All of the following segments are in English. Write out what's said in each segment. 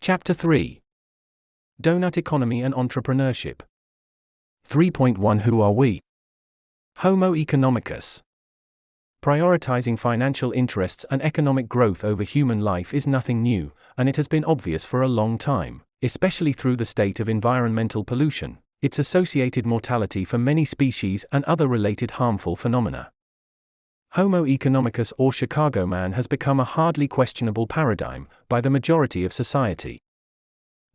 Chapter 3. Doughnut Economy and Entrepreneurship. 3.1 Who are we? Homo economicus. Prioritizing financial interests and economic growth over human life is nothing new, and it has been obvious for a long time, especially through the state of environmental pollution, its associated mortality for many species and other related harmful phenomena. Homo economicus or Chicago man has become a hardly questionable paradigm by the majority of society.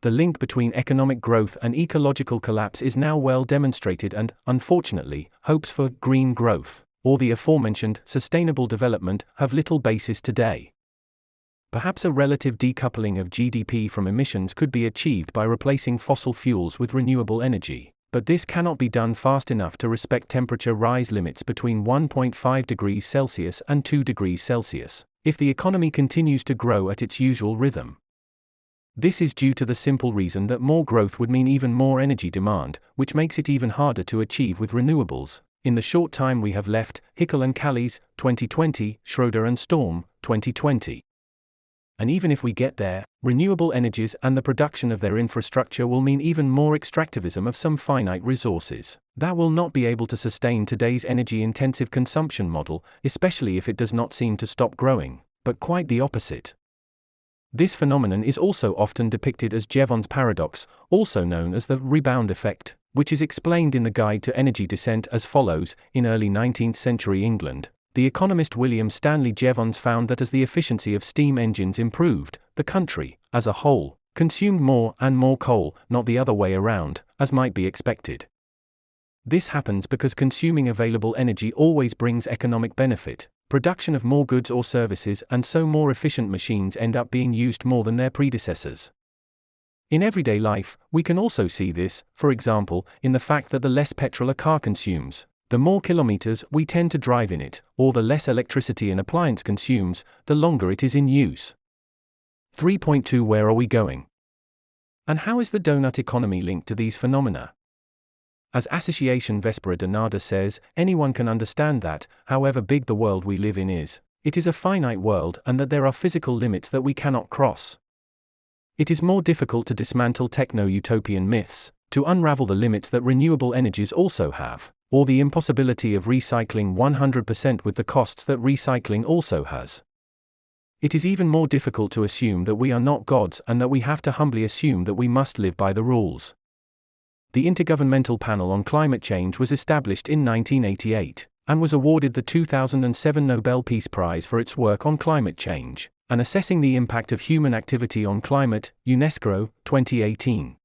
The link between economic growth and ecological collapse is now well demonstrated and, unfortunately, hopes for green growth, or the aforementioned sustainable development, have little basis today. Perhaps a relative decoupling of GDP from emissions could be achieved by replacing fossil fuels with renewable energy. But this cannot be done fast enough to respect temperature rise limits between 1.5 degrees Celsius and 2 degrees Celsius, if the economy continues to grow at its usual rhythm. This is due to the simple reason that more growth would mean even more energy demand, which makes it even harder to achieve with renewables. In the short time we have left, Hickel and Callies, 2020, Schroeder and Storm, 2020. And even if we get there, renewable energies and the production of their infrastructure will mean even more extractivism of some finite resources. That will not be able to sustain today's energy-intensive consumption model, especially if it does not seem to stop growing, but quite the opposite. This phenomenon is also often depicted as Jevons paradox, also known as the rebound effect, which is explained in the Guide to Energy Descent as follows. In early 19th century England, the economist William Stanley Jevons found that as the efficiency of steam engines improved, the country, as a whole, consumed more and more coal, not the other way around, as might be expected. This happens because consuming available energy always brings economic benefit, production of more goods or services, and so more efficient machines end up being used more than their predecessors. In everyday life, we can also see this, for example, in the fact that the less petrol a car consumes, the more kilometers we tend to drive in it, or the less electricity an appliance consumes, the longer it is in use. 3.2 Where are we going? And how is the doughnut economy linked to these phenomena? As Association Vespera de Nada says, anyone can understand that, however big the world we live in is, it is a finite world and that there are physical limits that we cannot cross. It is more difficult to dismantle techno-utopian myths, to unravel the limits that renewable energies also have, or the impossibility of recycling 100% with the costs that recycling also has. It is even more difficult to assume that we are not gods and that we have to humbly assume that we must live by the rules. The Intergovernmental Panel on Climate Change was established in 1988, and was awarded the 2007 Nobel Peace Prize for its work on climate change, and assessing the impact of human activity on climate, UNESCO, 2018.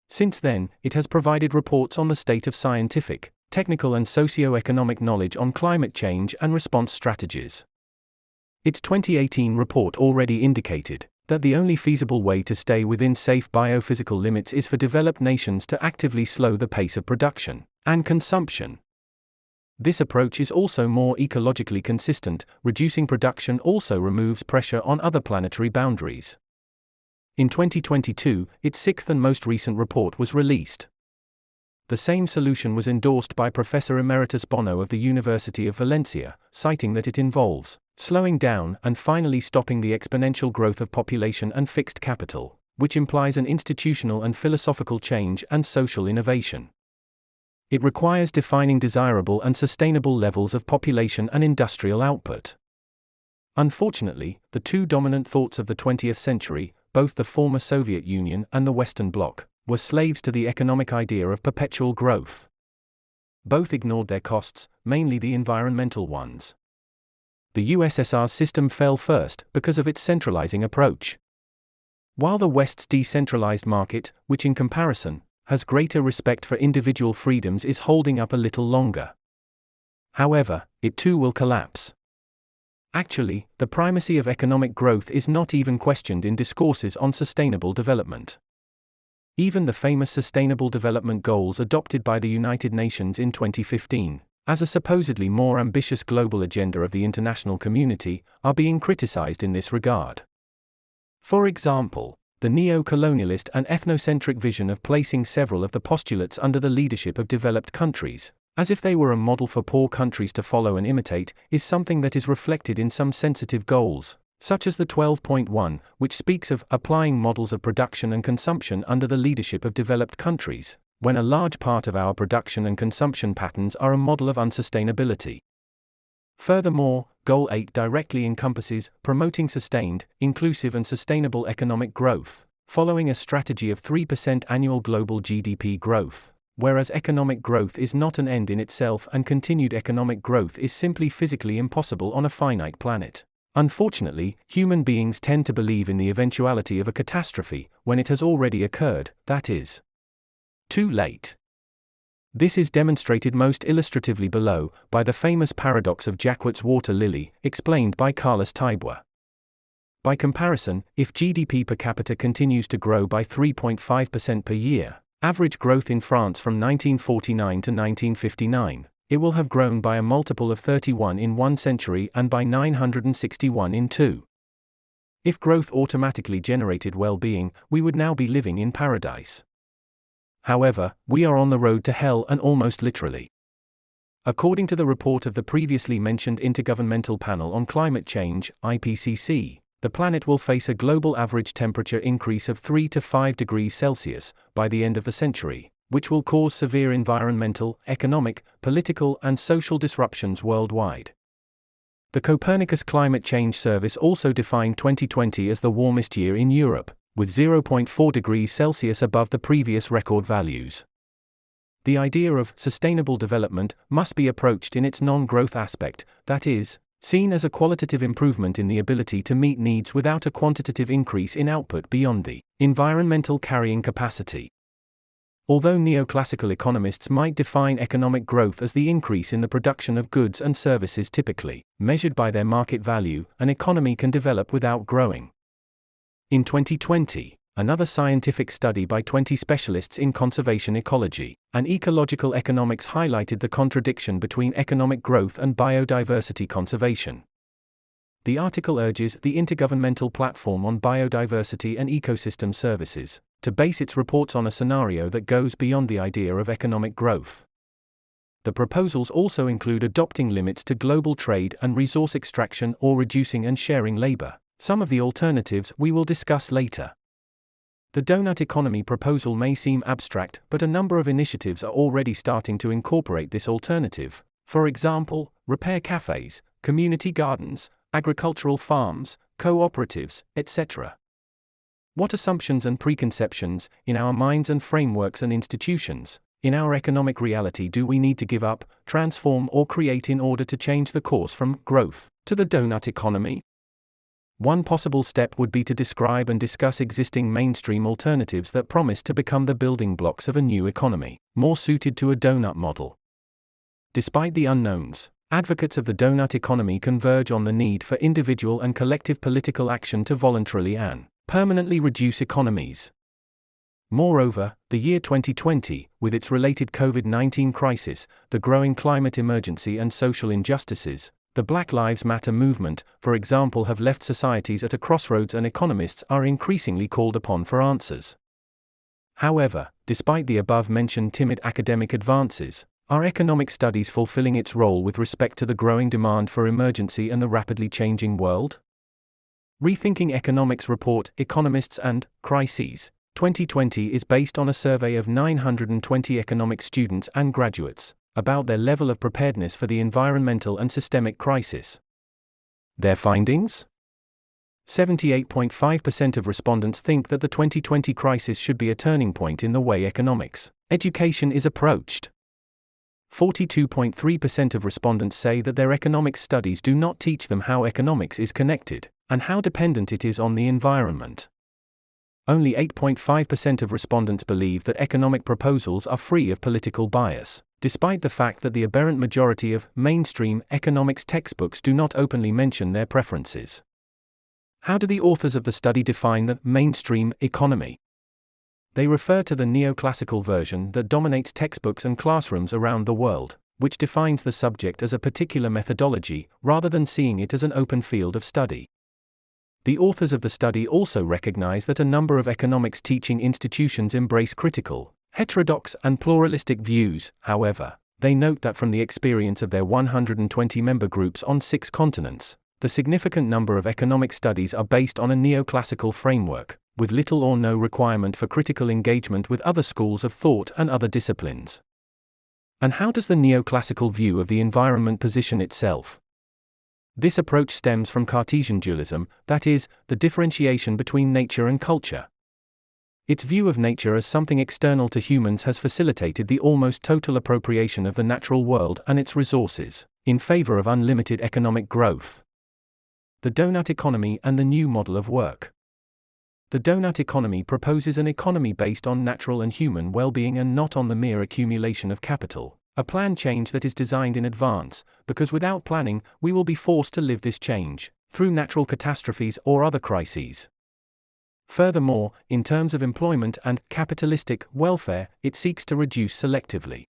Since then, it has provided reports on the state of scientific, technical and socio-economic knowledge on climate change and response strategies. Its 2018 report already indicated that the only feasible way to stay within safe biophysical limits is for developed nations to actively slow the pace of production and consumption. This approach is also more ecologically consistent. Reducing production also removes pressure on other planetary boundaries. In 2022, its sixth and most recent report was released. The same solution was endorsed by Professor Emeritus Bono of the University of Valencia, citing that it involves slowing down and finally stopping the exponential growth of population and fixed capital, which implies an institutional and philosophical change and social innovation. It requires defining desirable and sustainable levels of population and industrial output. Unfortunately, the two dominant thoughts of the 20th century, both the former Soviet Union and the Western Bloc, were slaves to the economic idea of perpetual growth. Both ignored their costs, mainly the environmental ones. The USSR's system fell first because of its centralizing approach, while the West's decentralized market, which in comparison has greater respect for individual freedoms, is holding up a little longer. However, it too will collapse. Actually, the primacy of economic growth is not even questioned in discourses on sustainable development. Even the famous Sustainable Development Goals adopted by the United Nations in 2015, as a supposedly more ambitious global agenda of the international community, are being criticized in this regard. For example, the neo-colonialist and ethnocentric vision of placing several of the postulates under the leadership of developed countries, as if they were a model for poor countries to follow and imitate, is something that is reflected in some sensitive goals, such as the 12.1, which speaks of applying models of production and consumption under the leadership of developed countries, when a large part of our production and consumption patterns are a model of unsustainability. Furthermore, Goal 8 directly encompasses promoting sustained, inclusive and sustainable economic growth, following a strategy of 3% annual global GDP growth, whereas economic growth is not an end in itself and continued economic growth is simply physically impossible on a finite planet. Unfortunately, human beings tend to believe in the eventuality of a catastrophe when it has already occurred, that is, too late. This is demonstrated most illustratively below, by the famous paradox of Jacquot's water lily, explained by Carlos Taibois. By comparison, if GDP per capita continues to grow by 3.5% per year, average growth in France from 1949 to 1959, it will have grown by a multiple of 31 in 1 century and by 961 in 2. If growth automatically generated well-being, we would now be living in paradise. However, we are on the road to hell, and almost literally. According to the report of the previously mentioned Intergovernmental Panel on Climate Change, IPCC, the planet will face a global average temperature increase of 3 to 5 degrees Celsius by the end of the century, which will cause severe environmental, economic, political, and social disruptions worldwide. The Copernicus Climate Change Service also defined 2020 as the warmest year in Europe, with 0.4 degrees Celsius above the previous record values. The idea of sustainable development must be approached in its non-growth aspect, that is, seen as a qualitative improvement in the ability to meet needs without a quantitative increase in output beyond the environmental carrying capacity. Although neoclassical economists might define economic growth as the increase in the production of goods and services typically measured by their market value, an economy can develop without growing. In 2020, another scientific study by 20 specialists in conservation ecology and ecological economics highlighted the contradiction between economic growth and biodiversity conservation. The article urges the Intergovernmental Platform on Biodiversity and Ecosystem Services to base its reports on a scenario that goes beyond the idea of economic growth. The proposals also include adopting limits to global trade and resource extraction or reducing and sharing labor, some of the alternatives we will discuss later. The Doughnut economy proposal may seem abstract, but a number of initiatives are already starting to incorporate this alternative, for example, repair cafes, community gardens, agricultural farms, cooperatives, etc. What assumptions and preconceptions, in our minds and frameworks and institutions, in our economic reality do we need to give up, transform or create in order to change the course from growth to the Doughnut economy? One possible step would be to describe and discuss existing mainstream alternatives that promise to become the building blocks of a new economy, more suited to a Doughnut model. Despite the unknowns, advocates of the Doughnut economy converge on the need for individual and collective political action to voluntarily and permanently reduce economies. Moreover, the year 2020, with its related COVID-19 crisis, the growing climate emergency and social injustices, the Black Lives Matter movement, for example, have left societies at a crossroads, and economists are increasingly called upon for answers. However, despite the above-mentioned timid academic advances, are economic studies fulfilling its role with respect to the growing demand for emergency and the rapidly changing world? Rethinking Economics report, Economists and Crises, 2020 is based on a survey of 920 economics students and graduates about their level of preparedness for the environmental and systemic crisis. Their findings? 78.5% of respondents think that the 2020 crisis should be a turning point in the way economics education is approached. 42.3% of respondents say that their economics studies do not teach them how economics is connected and how dependent it is on the environment. Only 8.5% of respondents believe that economic proposals are free of political bias, despite the fact that the aberrant majority of mainstream economics textbooks do not openly mention their preferences. How do the authors of the study define the mainstream economy? They refer to the neoclassical version that dominates textbooks and classrooms around the world, which defines the subject as a particular methodology, rather than seeing it as an open field of study. The authors of the study also recognize that a number of economics teaching institutions embrace critical, heterodox, and pluralistic views. However, they note that from the experience of their 120 member groups on 6 continents, the significant number of economic studies are based on a neoclassical framework, with little or no requirement for critical engagement with other schools of thought and other disciplines. And how does the neoclassical view of the environment position itself? This approach stems from Cartesian dualism, that is, the differentiation between nature and culture. Its view of nature as something external to humans has facilitated the almost total appropriation of the natural world and its resources, in favor of unlimited economic growth. The Doughnut economy and the new model of work. The Doughnut economy proposes an economy based on natural and human well-being and not on the mere accumulation of capital, a planned change that is designed in advance, because without planning, we will be forced to live this change, through natural catastrophes or other crises. Furthermore, in terms of employment and capitalistic welfare, it seeks to reduce selectively.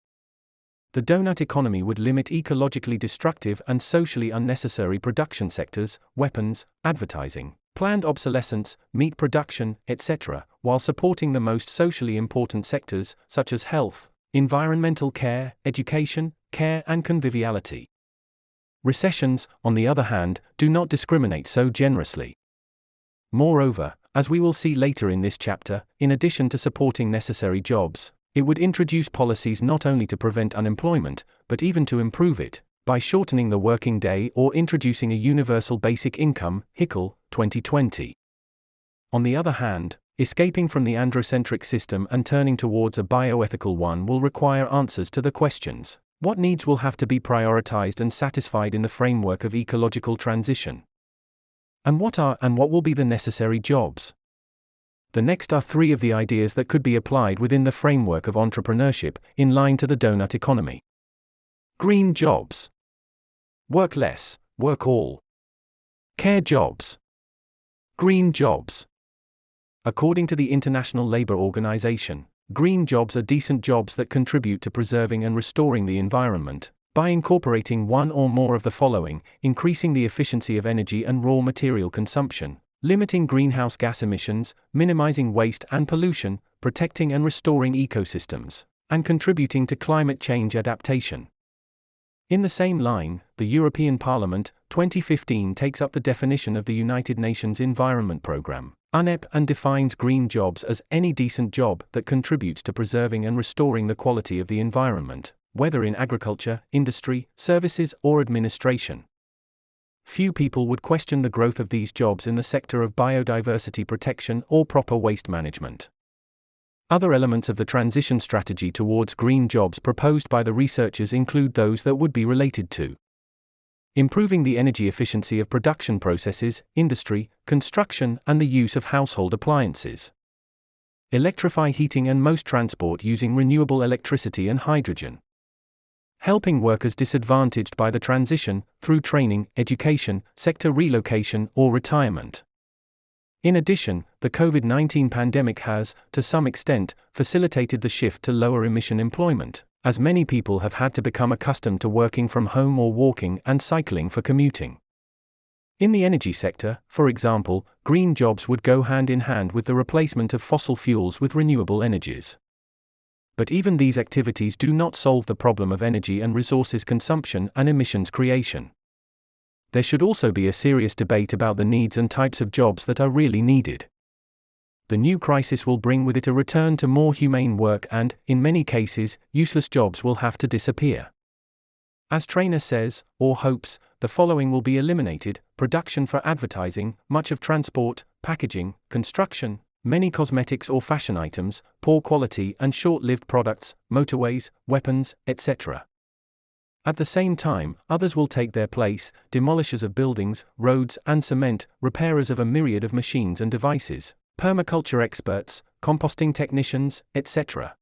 The Doughnut economy would limit ecologically destructive and socially unnecessary production sectors, weapons, advertising, planned obsolescence, meat production, etc., while supporting the most socially important sectors, such as health, environmental care, education, care and conviviality. Recessions, on the other hand, do not discriminate so generously. Moreover, as we will see later in this chapter, in addition to supporting necessary jobs, it would introduce policies not only to prevent unemployment, but even to improve it, by shortening the working day or introducing a universal basic income, Hickel, 2020. On the other hand, escaping from the androcentric system and turning towards a bioethical one will require answers to the questions: what needs will have to be prioritized and satisfied in the framework of ecological transition? And what are and what will be the necessary jobs? The next are three of the ideas that could be applied within the framework of entrepreneurship, in line to the Doughnut economy. Green jobs. Work less, work all. Care jobs. Green jobs. According to the International Labour Organization, green jobs are decent jobs that contribute to preserving and restoring the environment, by incorporating one or more of the following: increasing the efficiency of energy and raw material consumption, limiting greenhouse gas emissions, minimizing waste and pollution, protecting and restoring ecosystems, and contributing to climate change adaptation. In the same line, the European Parliament, 2015 takes up the definition of the United Nations Environment Programme, UNEP, and defines green jobs as any decent job that contributes to preserving and restoring the quality of the environment, whether in agriculture, industry, services, or administration. Few people would question the growth of these jobs in the sector of biodiversity protection or proper waste management. Other elements of the transition strategy towards green jobs proposed by the researchers include those that would be related to improving the energy efficiency of production processes, industry, construction, and the use of household appliances. Electrify heating and most transport using renewable electricity and hydrogen. Helping workers disadvantaged by the transition, through training, education, sector relocation, or retirement. In addition, the COVID-19 pandemic has, to some extent, facilitated the shift to lower emission employment, as many people have had to become accustomed to working from home or walking and cycling for commuting. In the energy sector, for example, green jobs would go hand in hand with the replacement of fossil fuels with renewable energies. But even these activities do not solve the problem of energy and resources consumption and emissions creation. There should also be a serious debate about the needs and types of jobs that are really needed. The new crisis will bring with it a return to more humane work and, in many cases, useless jobs will have to disappear. As Trainer says, or hopes, the following will be eliminated: production for advertising, much of transport, packaging, construction, many cosmetics or fashion items, poor quality and short-lived products, motorways, weapons, etc. At the same time, others will take their place: demolishers of buildings, roads and cement, repairers of a myriad of machines and devices, permaculture experts, composting technicians, etc.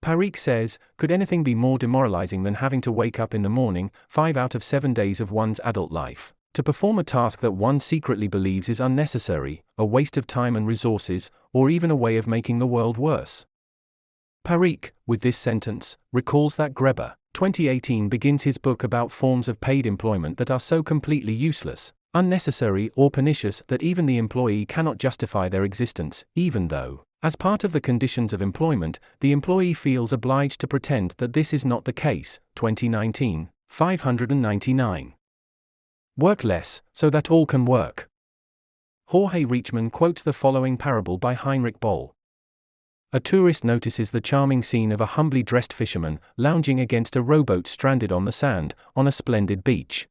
Parikh says, could anything be more demoralizing than having to wake up in the morning, 5 out of 7 days of one's adult life, to perform a task that one secretly believes is unnecessary, a waste of time and resources, or even a way of making the world worse? Parikh, with this sentence, recalls that Greber, 2018, begins his book about forms of paid employment that are so completely useless, unnecessary, or pernicious that even the employee cannot justify their existence, even though, as part of the conditions of employment, the employee feels obliged to pretend that this is not the case. 2019, 599. Work less, so that all can work. Jorge Reachman quotes the following parable by Heinrich Boll. A tourist notices the charming scene of a humbly dressed fisherman lounging against a rowboat stranded on the sand, on a splendid beach.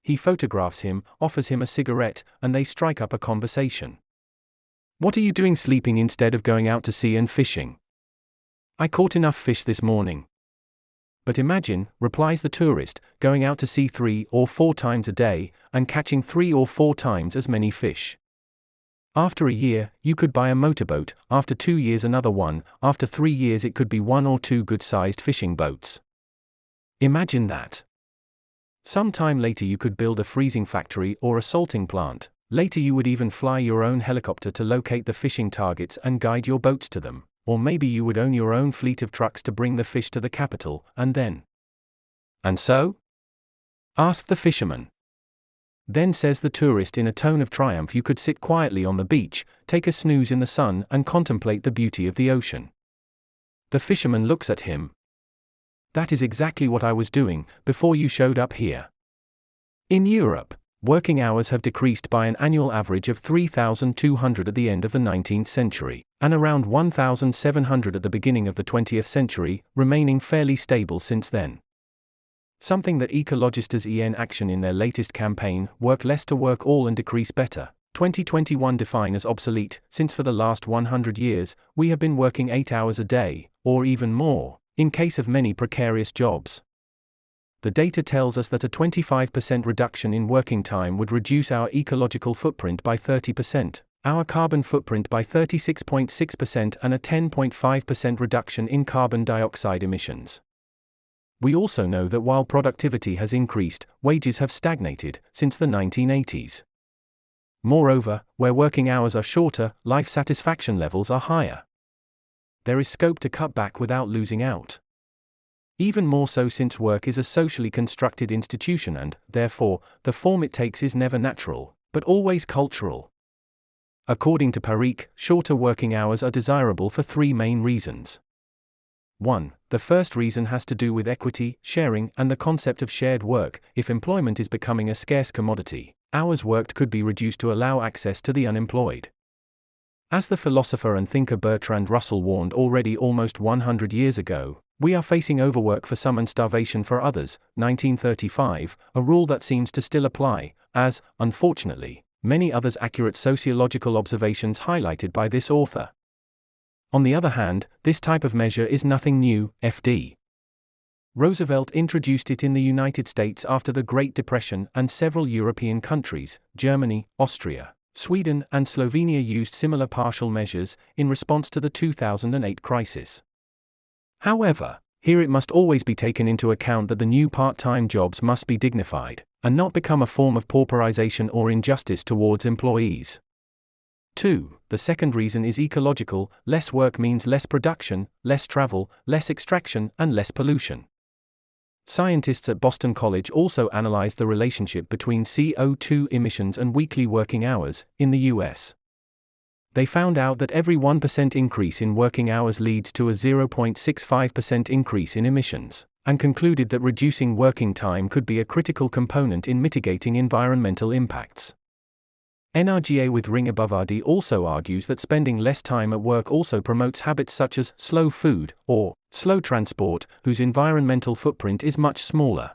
He photographs him, offers him a cigarette, and they strike up a conversation. "What are you doing sleeping instead of going out to sea and fishing?" "I caught enough fish this morning." "But imagine," replies the tourist, "going out to sea 3 or 4 times a day, and catching 3 or 4 times as many fish. After a year, you could buy a motorboat, after 2 years another one, after 3 years it could be 1 or 2 good-sized fishing boats. Imagine that. Some time later you could build a freezing factory or a salting plant. Later you would even fly your own helicopter to locate the fishing targets and guide your boats to them. Or maybe you would own your own fleet of trucks to bring the fish to the capital, and then. And so?" asked the fisherman. "Then," says the tourist in a tone of triumph, "you could sit quietly on the beach, take a snooze in the sun, and contemplate the beauty of the ocean." The fisherman looks at him. "That is exactly what I was doing, before you showed up here." In Europe, working hours have decreased by an annual average of 3,200 at the end of the 19th century, and around 1,700 at the beginning of the 20th century, remaining fairly stable since then. Something that ecologistas en action in their latest campaign, Work Less to Work All and Decrease Better, 2021 define as obsolete, since for the last 100 years, we have been working 8 hours a day, or even more, in case of many precarious jobs. The data tells us that a 25% reduction in working time would reduce our ecological footprint by 30%, our carbon footprint by 36.6%, and a 10.5% reduction in carbon dioxide emissions. We also know that while productivity has increased, wages have stagnated since the 1980s. Moreover, where working hours are shorter, life satisfaction levels are higher. There is scope to cut back without losing out. Even more so since work is a socially constructed institution and, therefore, the form it takes is never natural, but always cultural. According to Parikh, shorter working hours are desirable for 3 main reasons. 1. The first reason has to do with equity, sharing, and the concept of shared work. If employment is becoming a scarce commodity, hours worked could be reduced to allow access to the unemployed. As the philosopher and thinker Bertrand Russell warned already almost 100 years ago, we are facing overwork for some and starvation for others, 1935, a rule that seems to still apply, as, unfortunately, many others accurate sociological observations highlighted by this author. On the other hand, this type of measure is nothing new. FD. Roosevelt introduced it in the United States after the Great Depression, and several European countries, Germany, Austria, Sweden, and Slovenia used similar partial measures in response to the 2008 crisis. However, here it must always be taken into account that the new part-time jobs must be dignified, and not become a form of pauperization or injustice towards employees. 2. The second reason is ecological. Less work means less production, less travel, less extraction, and less pollution. Scientists at Boston College also analyzed the relationship between CO2 emissions and weekly working hours in the US. They found out that every 1% increase in working hours leads to a 0.65% increase in emissions, and concluded that reducing working time could be a critical component in mitigating environmental impacts. NRGA with Ringabovardi also argues that spending less time at work also promotes habits such as slow food or slow transport, whose environmental footprint is much smaller.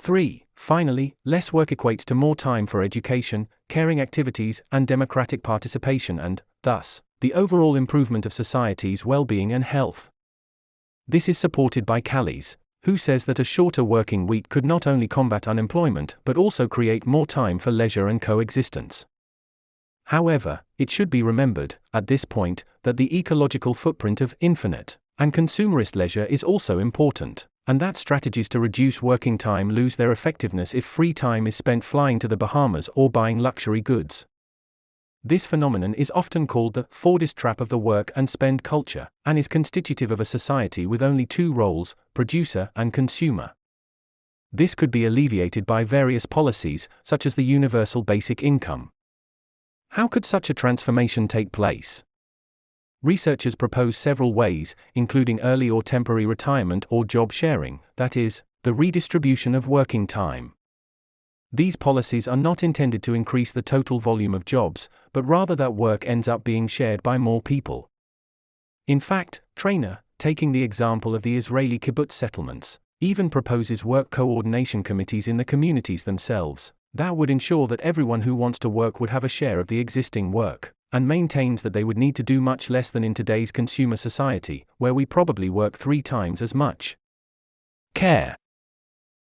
3. Finally, less work equates to more time for education, caring activities, and democratic participation and, thus, the overall improvement of society's well-being and health. This is supported by Callies, who says that a shorter working week could not only combat unemployment but also create more time for leisure and coexistence. However, it should be remembered, at this point, that the ecological footprint of infinite and consumerist leisure is also important, and that strategies to reduce working time lose their effectiveness if free time is spent flying to the Bahamas or buying luxury goods. This phenomenon is often called the Fordist trap of the work and spend culture, and is constitutive of a society with only 2 roles, producer and consumer. This could be alleviated by various policies, such as the universal basic income. How could such a transformation take place? Researchers propose several ways, including early or temporary retirement or job sharing, that is, the redistribution of working time. These policies are not intended to increase the total volume of jobs, but rather that work ends up being shared by more people. In fact, Trainer, taking the example of the Israeli kibbutz settlements, even proposes work coordination committees in the communities themselves that would ensure that everyone who wants to work would have a share of the existing work, and maintains that they would need to do much less than in today's consumer society, where we probably work 3 times as much. Care.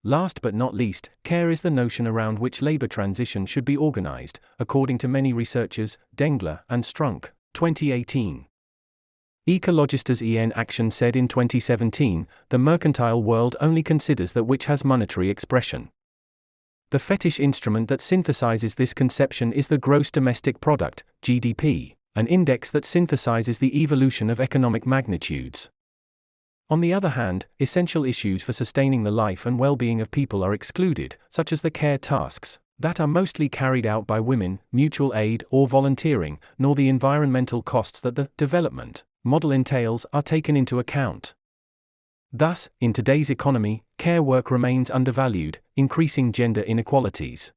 Last but not least, care is the notion around which labor transition should be organized, according to many researchers, Dengler and Strunk, 2018. Ecologistas en Action said in 2017, the mercantile world only considers that which has monetary expression. The fetish instrument that synthesizes this conception is the gross domestic product, GDP, an index that synthesizes the evolution of economic magnitudes. On the other hand, essential issues for sustaining the life and well-being of people are excluded, such as the care tasks that are mostly carried out by women, mutual aid or volunteering, nor the environmental costs that the development model entails are taken into account. Thus, in today's economy, care work remains undervalued, increasing gender inequalities.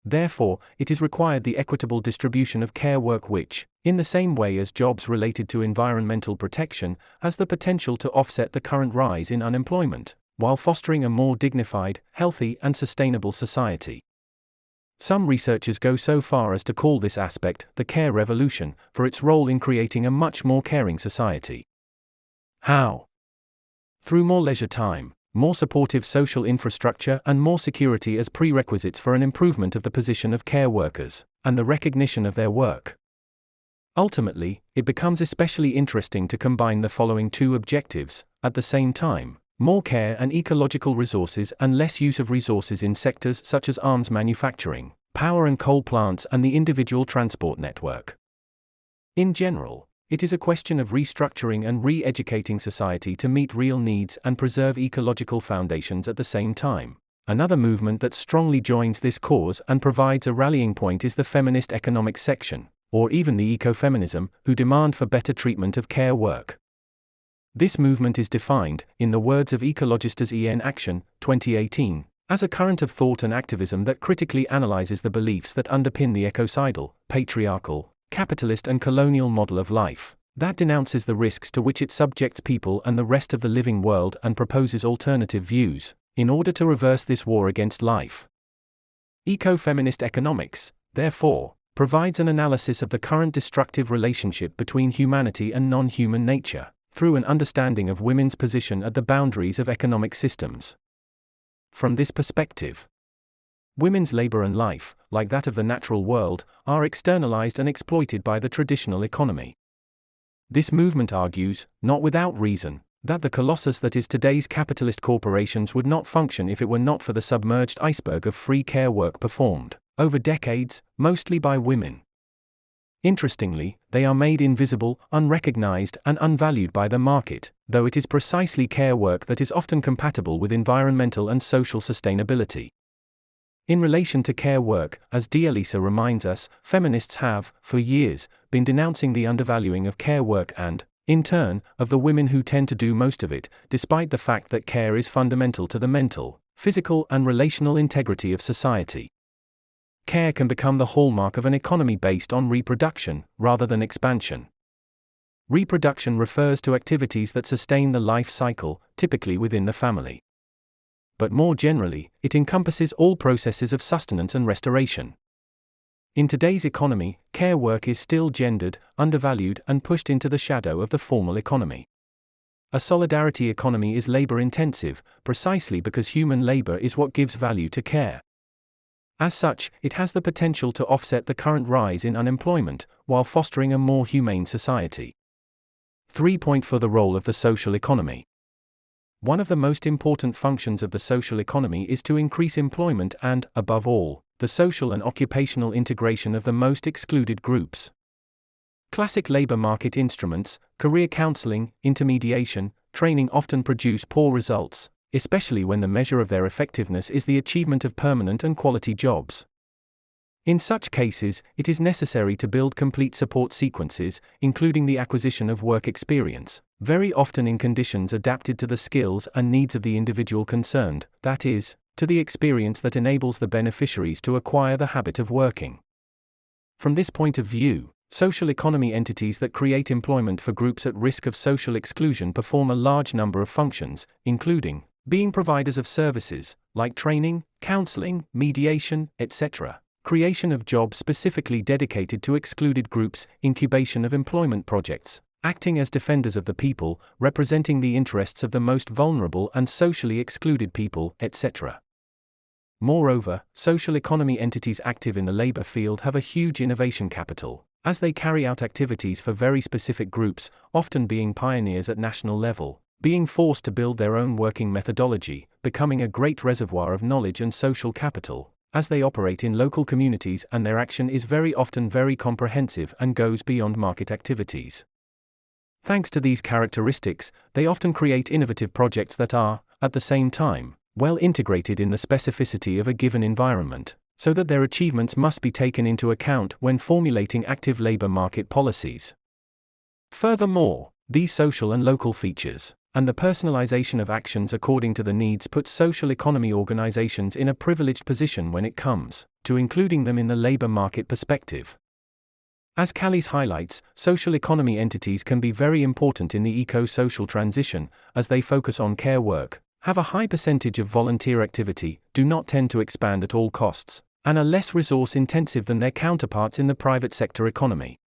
Therefore, it is required the equitable distribution of care work which, in the same way as jobs related to environmental protection, has the potential to offset the current rise in unemployment, while fostering a more dignified, healthy, and sustainable society. Some researchers go so far as to call this aspect the care revolution, for its role in creating a much more caring society. How? Through more leisure time, more supportive social infrastructure, and more security as prerequisites for an improvement of the position of care workers, and the recognition of their work. Ultimately, it becomes especially interesting to combine the following 2 objectives, at the same time: more care and ecological resources and less use of resources in sectors such as arms manufacturing, power and coal plants, and the individual transport network. In general, it is a question of restructuring and re-educating society to meet real needs and preserve ecological foundations at the same time. Another movement that strongly joins this cause and provides a rallying point is the feminist economics section, or even the ecofeminism, who demand for better treatment of care work. This movement is defined, in the words of Ecologistas en Action, 2018, as a current of thought and activism that critically analyzes the beliefs that underpin the ecocidal, patriarchal, capitalist and colonial model of life, that denounces the risks to which it subjects people and the rest of the living world and proposes alternative views, in order to reverse this war against life. Ecofeminist economics, therefore, provides an analysis of the current destructive relationship between humanity and non-human nature, through an understanding of women's position at the boundaries of economic systems. From this perspective, women's labor and life, like that of the natural world, are externalized and exploited by the traditional economy. This movement argues, not without reason, that the colossus that is today's capitalist corporations would not function if it were not for the submerged iceberg of free care work performed, over decades, mostly by women. Interestingly, they are made invisible, unrecognized, and unvalued by the market, though it is precisely care work that is often compatible with environmental and social sustainability. In relation to care work, as EACEA reminds us, feminists have, for years, been denouncing the undervaluing of care work and, in turn, of the women who tend to do most of it, despite the fact that care is fundamental to the mental, physical, and relational integrity of society. Care can become the hallmark of an economy based on reproduction, rather than expansion. Reproduction refers to activities that sustain the life cycle, typically within the family. But more generally, it encompasses all processes of sustenance and restoration. In today's economy, care work is still gendered, undervalued, and pushed into the shadow of the formal economy. A solidarity economy is labor-intensive, precisely because human labor is what gives value to care. As such, it has the potential to offset the current rise in unemployment, while fostering a more humane society. 3. For the role of the social economy. One of the most important functions of the social economy is to increase employment and, above all, the social and occupational integration of the most excluded groups. Classic labor market instruments, career counseling, intermediation, training often produce poor results, especially when the measure of their effectiveness is the achievement of permanent and quality jobs. In such cases, it is necessary to build complete support sequences, including the acquisition of work experience, very often in conditions adapted to the skills and needs of the individual concerned, that is, to the experience that enables the beneficiaries to acquire the habit of working. From this point of view, social economy entities that create employment for groups at risk of social exclusion perform a large number of functions, including being providers of services, like training, counseling, mediation, etc., creation of jobs specifically dedicated to excluded groups, incubation of employment projects, acting as defenders of the people, representing the interests of the most vulnerable and socially excluded people, etc. Moreover, social economy entities active in the labor field have a huge innovation capital, as they carry out activities for very specific groups, often being pioneers at national level, being forced to build their own working methodology, becoming a great reservoir of knowledge and social capital, as they operate in local communities, and their action is very often very comprehensive and goes beyond market activities. Thanks to these characteristics, they often create innovative projects that are, at the same time, well integrated in the specificity of a given environment, so that their achievements must be taken into account when formulating active labor market policies. Furthermore, these social and local features, and the personalization of actions according to the needs, put social economy organizations in a privileged position when it comes to including them in the labor market perspective. As Callies highlights, social economy entities can be very important in the eco-social transition, as they focus on care work, have a high percentage of volunteer activity, do not tend to expand at all costs, and are less resource-intensive than their counterparts in the private sector economy.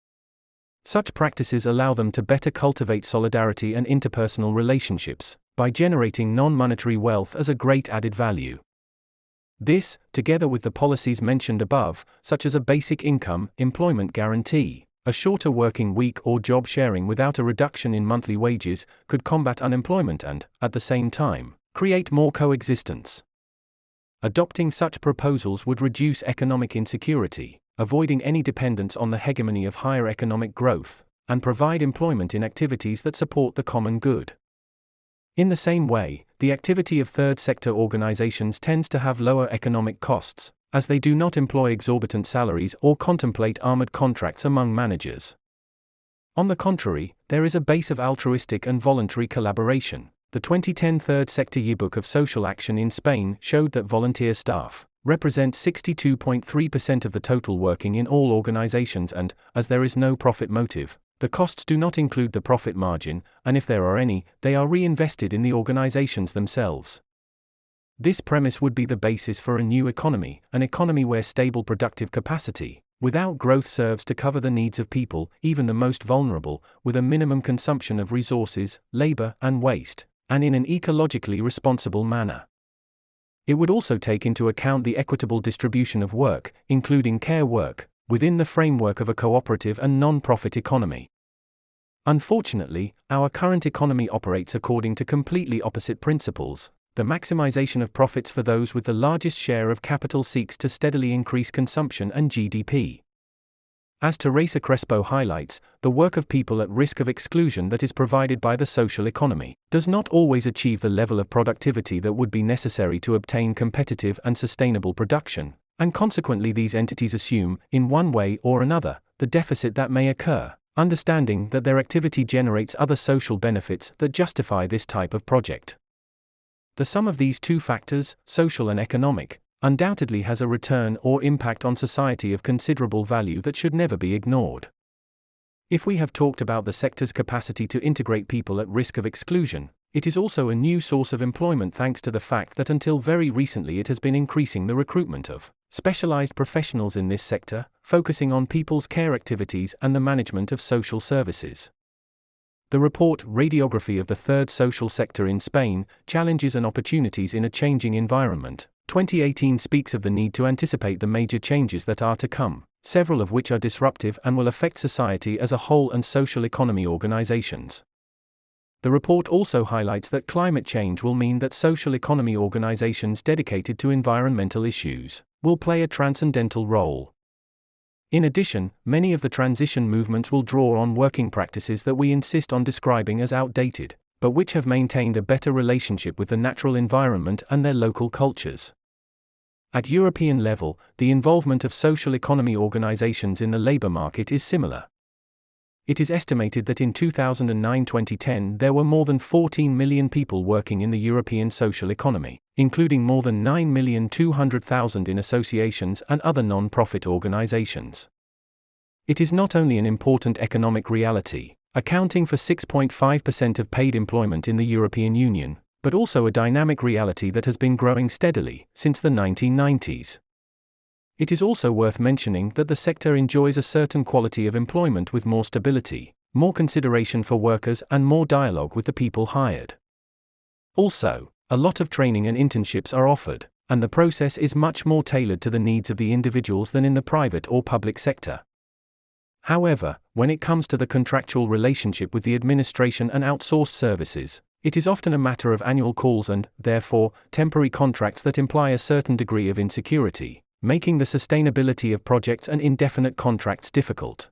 Such practices allow them to better cultivate solidarity and interpersonal relationships, by generating non-monetary wealth as a great added value. This, together with the policies mentioned above, such as a basic income, employment guarantee, a shorter working week or job sharing without a reduction in monthly wages, could combat unemployment and, at the same time, create more coexistence. Adopting such proposals would reduce economic insecurity, avoiding any dependence on the hegemony of higher economic growth, and provide employment in activities that support the common good. In the same way, the activity of third sector organizations tends to have lower economic costs, as they do not employ exorbitant salaries or contemplate armored contracts among managers. On the contrary, there is a base of altruistic and voluntary collaboration. The 2010 Third Sector Yearbook of Social Action in Spain showed that volunteer staff represent 62.3% of the total working in all organizations, and, as there is no profit motive, the costs do not include the profit margin, and if there are any, they are reinvested in the organizations themselves. This premise would be the basis for a new economy, an economy where stable productive capacity, without growth, serves to cover the needs of people, even the most vulnerable, with a minimum consumption of resources, labor, and waste, and in an ecologically responsible manner. It would also take into account the equitable distribution of work, including care work, within the framework of a cooperative and non-profit economy. Unfortunately, our current economy operates according to completely opposite principles. The maximization of profits for those with the largest share of capital seeks to steadily increase consumption and GDP. As Teresa Crespo highlights, the work of people at risk of exclusion that is provided by the social economy does not always achieve the level of productivity that would be necessary to obtain competitive and sustainable production, and consequently these entities assume, in one way or another, the deficit that may occur, understanding that their activity generates other social benefits that justify this type of project. The sum of these two factors, social and economic, undoubtedly has a return or impact on society of considerable value that should never be ignored. If we have talked about the sector's capacity to integrate people at risk of exclusion, it is also a new source of employment thanks to the fact that until very recently it has been increasing the recruitment of specialized professionals in this sector, focusing on people's care activities and the management of social services. The report, Radiography of the Third Social Sector in Spain, Challenges and Opportunities in a Changing Environment, 2018 speaks of the need to anticipate the major changes that are to come, several of which are disruptive and will affect society as a whole and social economy organizations. The report also highlights that climate change will mean that social economy organizations dedicated to environmental issues will play a transcendental role. In addition, many of the transition movements will draw on working practices that we insist on describing as outdated, but which have maintained a better relationship with the natural environment and their local cultures. At European level, the involvement of social economy organizations in the labor market is similar. It is estimated that in 2009-2010 there were more than 14 million people working in the European social economy, including more than 9,200,000 in associations and other non-profit organizations. It is not only an important economic reality, accounting for 6.5% of paid employment in the European Union, but also a dynamic reality that has been growing steadily since the 1990s. It is also worth mentioning that the sector enjoys a certain quality of employment with more stability, more consideration for workers, and more dialogue with the people hired. Also, a lot of training and internships are offered, and the process is much more tailored to the needs of the individuals than in the private or public sector. However, when it comes to the contractual relationship with the administration and outsourced services, it is often a matter of annual calls and, therefore, temporary contracts that imply a certain degree of insecurity, making the sustainability of projects and indefinite contracts difficult.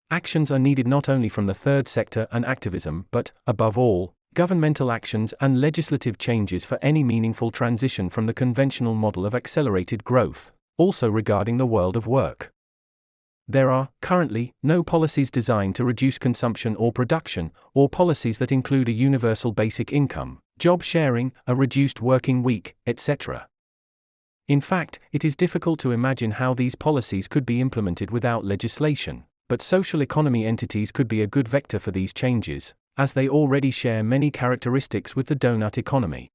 Actions are needed not only from the third sector and activism, but, above all, governmental actions and legislative changes for any meaningful transition from the conventional model of accelerated growth, also regarding the world of work. There are, currently, no policies designed to reduce consumption or production, or policies that include a universal basic income, job sharing, a reduced working week, etc. In fact, it is difficult to imagine how these policies could be implemented without legislation, but social economy entities could be a good vector for these changes, as they already share many characteristics with the doughnut economy.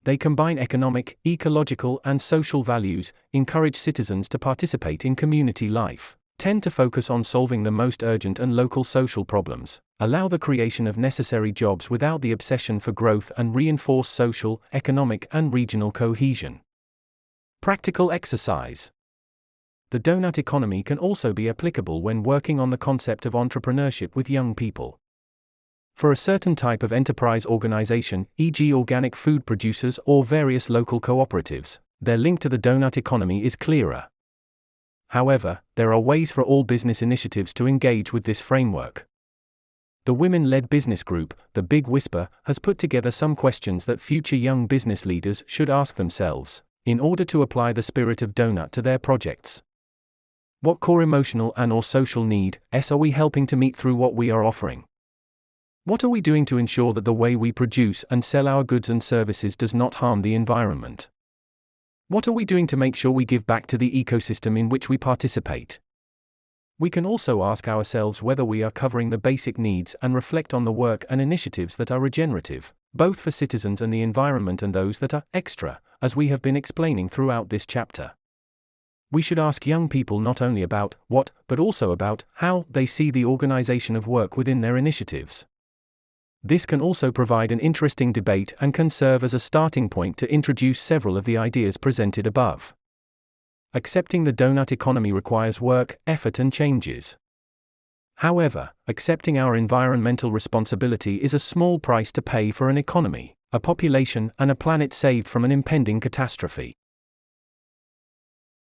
They combine economic, ecological, and social values, encourage citizens to participate in community life, tend to focus on solving the most urgent and local social problems, allow the creation of necessary jobs without the obsession for growth, and reinforce social, economic, and regional cohesion. Practical exercise. The doughnut economy can also be applicable when working on the concept of entrepreneurship with young people. For a certain type of enterprise organization, e.g. organic food producers or various local cooperatives, their link to the doughnut economy is clearer. However, there are ways for all business initiatives to engage with this framework. The women-led business group, The Big Whisper, has put together some questions that future young business leaders should ask themselves, in order to apply the spirit of doughnut to their projects. What core emotional and/or social need are we helping to meet through what we are offering? What are we doing to ensure that the way we produce and sell our goods and services does not harm the environment? What are we doing to make sure we give back to the ecosystem in which we participate? We can also ask ourselves whether we are covering the basic needs and reflect on the work and initiatives that are regenerative, both for citizens and the environment, and those that are extra, as we have been explaining throughout this chapter. We should ask young people not only about what, but also about how they see the organization of work within their initiatives. This can also provide an interesting debate and can serve as a starting point to introduce several of the ideas presented above. Accepting the doughnut economy requires work, effort, and changes. However, accepting our environmental responsibility is a small price to pay for an economy, a population, and a planet saved from an impending catastrophe.